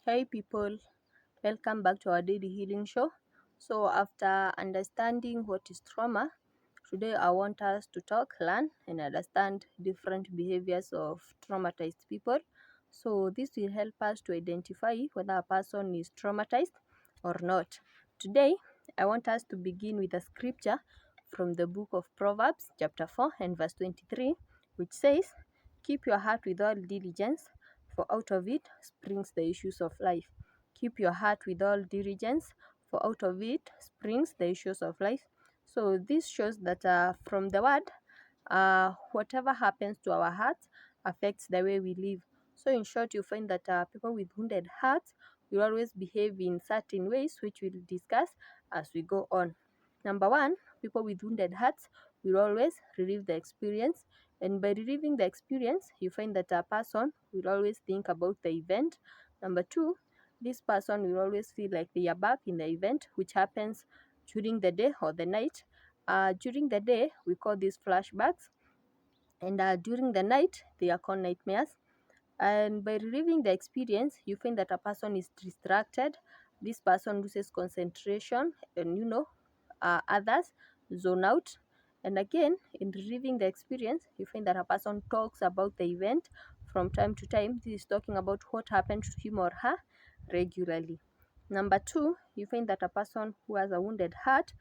Hey people, welcome back to our daily healing show. So, after understanding what is trauma, today I want us to talk, learn, and understand different behaviors of traumatized people. So, this will help us to identify whether a person is traumatized or not. Today, I want us to begin with a scripture from the book of Proverbs, chapter 4, and verse 23, which says, "Keep your heart with all diligence, for out of it springs the issues of life." Keep your heart with all diligence, for out of it springs the issues of life. So this shows that from the word, whatever happens to our hearts affects the way we live. So in short, you find that people with wounded hearts will always behave in certain ways, which we'll discuss as we go on. Number one, people with wounded hearts will always relive the experience, and by reliving the experience, you find that a person will always think about the event. Number two, this person will always feel like they are back in the event, which happens during the day or the night. During the day, we call these flashbacks, and during the night, they are called nightmares. And by reliving the experience, you find that a person is distracted. This person loses concentration, and others zone out. And again, in reliving the experience, you find that a person talks about the event from time to time. This is talking about what happened to him or her regularly. Number two, you find that a person who has a wounded heart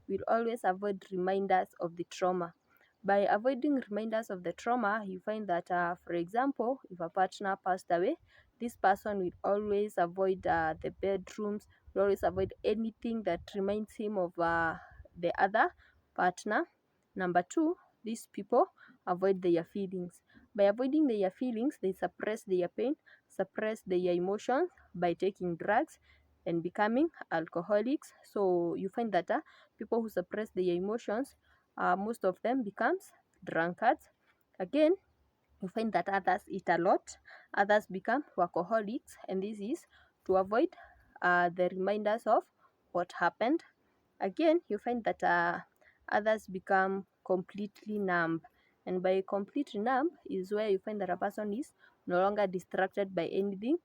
will always avoid reminders of the trauma. By avoiding reminders of the trauma, you find that, for example, if a partner passed away, this person will always avoid the bedrooms, will always avoid anything that reminds him of the other partner. Number two, these people avoid their feelings. By avoiding their feelings, they suppress their pain, suppress their emotions by taking drugs and becoming alcoholics. So you find that people who suppress their emotions, most of them becomes drunkards. Again, you find that others eat a lot, others become workaholics, and this is to avoid the reminders of what happened. Again, you find that others become completely numb, and by completely numb is where you find that a person is no longer distracted by anything,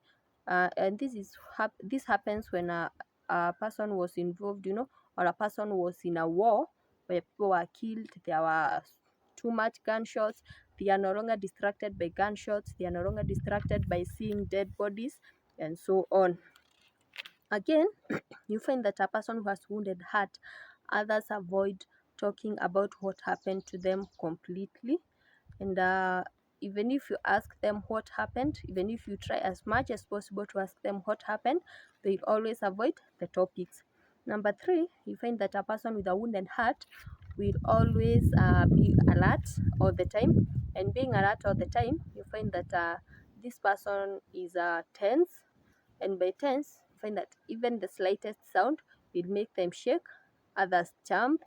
and this happens when a person was involved, or a person was in a war where people were killed. There were too much gunshots. They are no longer distracted by gunshots. They are no longer distracted by seeing dead bodies, and so on. Again, you find that a person who has wounded heart, others avoid talking about what happened to them completely. And even if you ask them what happened, even if you try as much as possible to ask them what happened, they always avoid the topics. Number three, you find that a person with a wounded heart will always be alert all the time. And being alert all the time, you find that this person is tense, and by tense, you find that even the slightest sound will make them shake, others jump.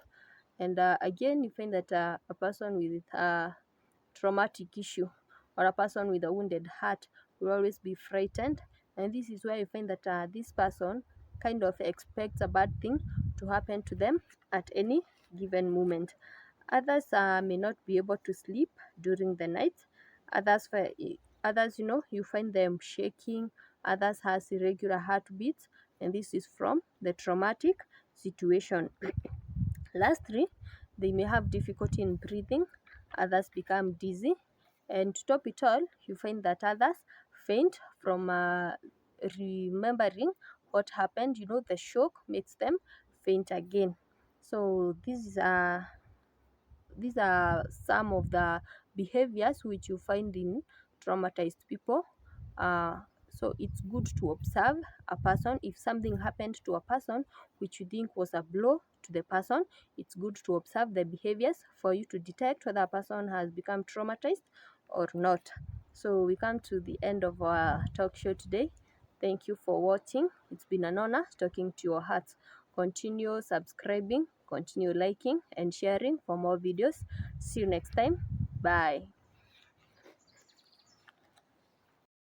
And again, you find that a person with traumatic issue or a person with a wounded heart will always be frightened. And this is where you find that this person kind of expects a bad thing to happen to them at any given moment. Others may not be able to sleep during the night. Others, you find them shaking. Others has irregular heartbeats, and this is from the traumatic situation. Lastly, they may have difficulty in breathing. Others become dizzy, and to top it all, you find that others faint from remembering what happened. The shock makes them faint again. So these are some of the behaviors which you find in traumatized people. So it's good to observe a person. If something happened to a person which you think was a blow to the person, it's good to observe the behaviors for you to detect whether a person has become traumatized or not. So we come to the end of our talk show today. Thank you for watching. It's been an honor talking to your hearts. Continue subscribing, continue liking and sharing for more videos. See you next time. Bye.